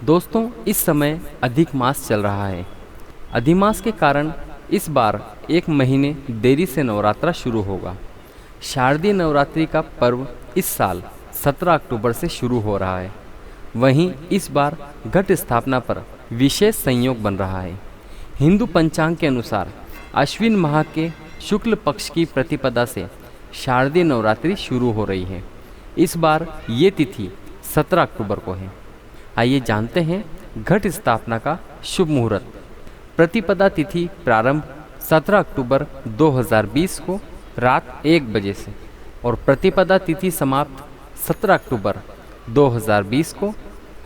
दोस्तों, इस समय अधिक मास चल रहा है। अधिमास के कारण इस बार एक महीने देरी से नवरात्रा शुरू होगा। शारदीय नवरात्रि का पर्व इस साल 17 अक्टूबर से शुरू हो रहा है। वहीं इस बार घट स्थापना पर विशेष संयोग बन रहा है। हिंदू पंचांग के अनुसार अश्विन माह के शुक्ल पक्ष की प्रतिपदा से शारदीय नवरात्रि शुरू हो रही है। इस बार ये तिथि 17 अक्टूबर को है। आइए जानते हैं घट स्थापना का शुभ मुहूर्त। प्रतिपदा तिथि प्रारंभ 17 अक्टूबर 2020 को रात 1 बजे से और प्रतिपदा तिथि समाप्त 17 अक्टूबर 2020 को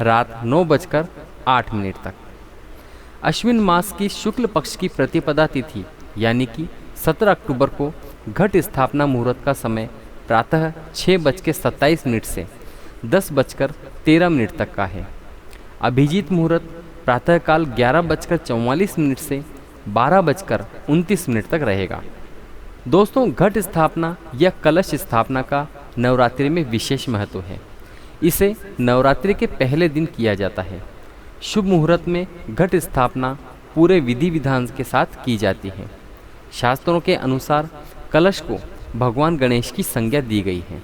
रात 9:08 तक। अश्विन मास की शुक्ल पक्ष की प्रतिपदा तिथि यानी कि 17 अक्टूबर को घट स्थापना मुहूर्त का समय प्रातः 6:27 से 10:13 तक का है। अभिजीत मुहूर्त प्रातःकाल 11:44 से 12:29 तक रहेगा। दोस्तों, घट स्थापना या कलश स्थापना का नवरात्रि में विशेष महत्व है। इसे नवरात्रि के पहले दिन किया जाता है। शुभ मुहूर्त में घट स्थापना पूरे विधि विधान के साथ की जाती है। शास्त्रों के अनुसार कलश को भगवान गणेश की संज्ञा दी गई है।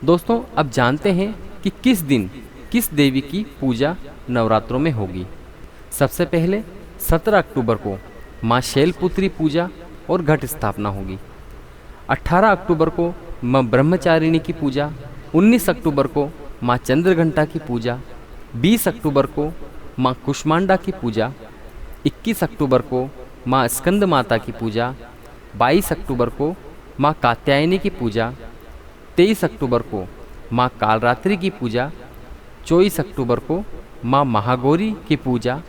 दोस्तों, अब जानते हैं कि किस दिन किस देवी की पूजा नवरात्रों में होगी। सबसे पहले 17 अक्टूबर को माँ शैलपुत्री पूजा और घट स्थापना होगी। 18 अक्टूबर को माँ ब्रह्मचारिणी की पूजा, 19 अक्टूबर को माँ चंद्रघंटा की पूजा, 20 अक्टूबर को माँ कुष्मांडा की पूजा, 21 अक्टूबर को माँ स्कंद माता की पूजा, 22 अक्टूबर को माँ कात्यायनी की पूजा, 23 अक्टूबर को माँ कालरात्रि की पूजा, 24 अक्टूबर को माँ महागौरी की पूजा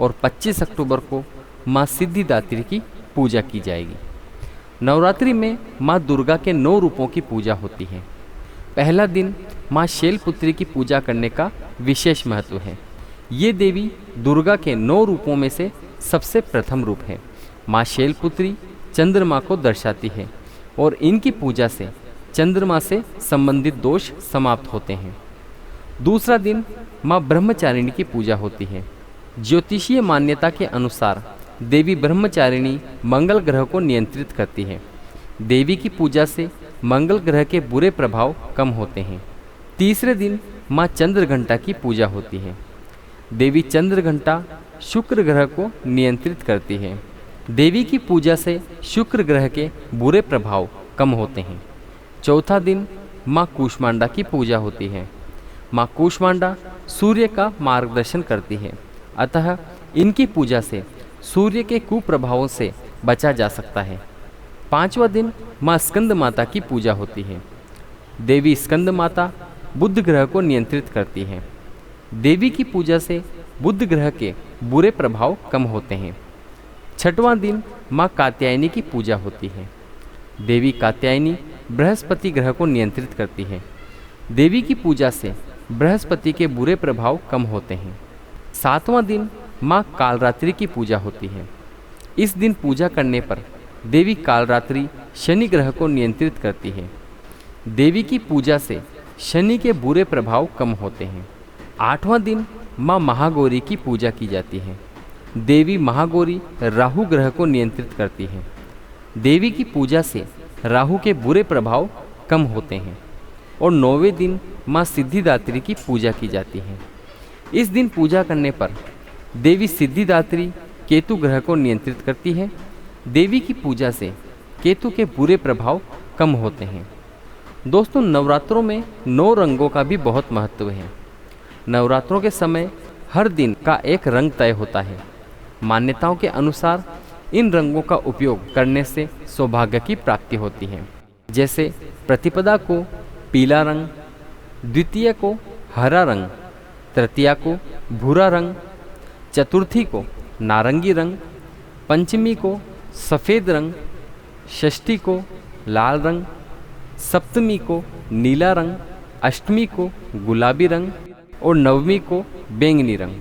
और 25 अक्टूबर को माँ सिद्धिदात्री की पूजा की जाएगी। नवरात्रि में माँ दुर्गा के 9 रूपों की पूजा होती है। पहला दिन माँ शैलपुत्री की पूजा करने का विशेष महत्व है। ये देवी दुर्गा के 9 रूपों में से सबसे प्रथम रूप है। माँ शैलपुत्री चंद्रमा को दर्शाती है और इनकी पूजा से चंद्रमा से संबंधित दोष समाप्त होते हैं। दूसरा दिन माँ ब्रह्मचारिणी की पूजा होती है। ज्योतिषीय मान्यता के अनुसार देवी ब्रह्मचारिणी मंगल ग्रह को नियंत्रित करती है। देवी की पूजा से मंगल ग्रह के बुरे प्रभाव कम होते हैं। तीसरे दिन माँ चंद्रघंटा की पूजा होती है। देवी चंद्रघंटा शुक्र ग्रह को नियंत्रित करती है। देवी की पूजा से शुक्र ग्रह के बुरे प्रभाव कम होते हैं। चौथा दिन माँ कूष्मांडा की पूजा होती है। माँ कूष्मांडा सूर्य का मार्गदर्शन करती है, अतः इनकी पूजा से सूर्य के कुप्रभावों से बचा जा सकता है। पांचवा दिन माँ स्कंद माता की पूजा होती है। देवी स्कंद माता बुध ग्रह को नियंत्रित करती है। देवी की पूजा से बुध ग्रह के बुरे प्रभाव कम होते हैं। छठवां दिन माँ कात्यायनी की पूजा होती है। देवी कात्यायनी बृहस्पति ग्रह को नियंत्रित करती है। देवी की पूजा से बृहस्पति के बुरे प्रभाव कम होते हैं। सातवां दिन माँ कालरात्रि की पूजा होती है। इस दिन पूजा करने पर देवी कालरात्रि शनि ग्रह को नियंत्रित करती है। देवी की पूजा से शनि के बुरे प्रभाव कम होते हैं। आठवां दिन माँ महागौरी की पूजा की जाती है। देवी महागौरी राहु ग्रह को नियंत्रित करती है। देवी की पूजा से राहु के बुरे प्रभाव कम होते हैं। और 9वें दिन माँ सिद्धिदात्री की पूजा की जाती है। इस दिन पूजा करने पर देवी सिद्धिदात्री केतु ग्रह को नियंत्रित करती है। देवी की पूजा से केतु के बुरे प्रभाव कम होते हैं। दोस्तों, नवरात्रों में 9 रंगों का भी बहुत महत्व है। नवरात्रों के समय हर दिन का एक रंग तय होता है। मान्यताओं के अनुसार इन रंगों का उपयोग करने से सौभाग्य की प्राप्ति होती है। जैसे प्रतिपदा को पीला रंग, द्वितीय को हरा रंग, तृतीया को भूरा रंग, चतुर्थी को नारंगी रंग, पंचमी को सफ़ेद रंग, षष्ठी को लाल रंग, सप्तमी को नीला रंग, अष्टमी को गुलाबी रंग और नवमी को बैंगनी रंग।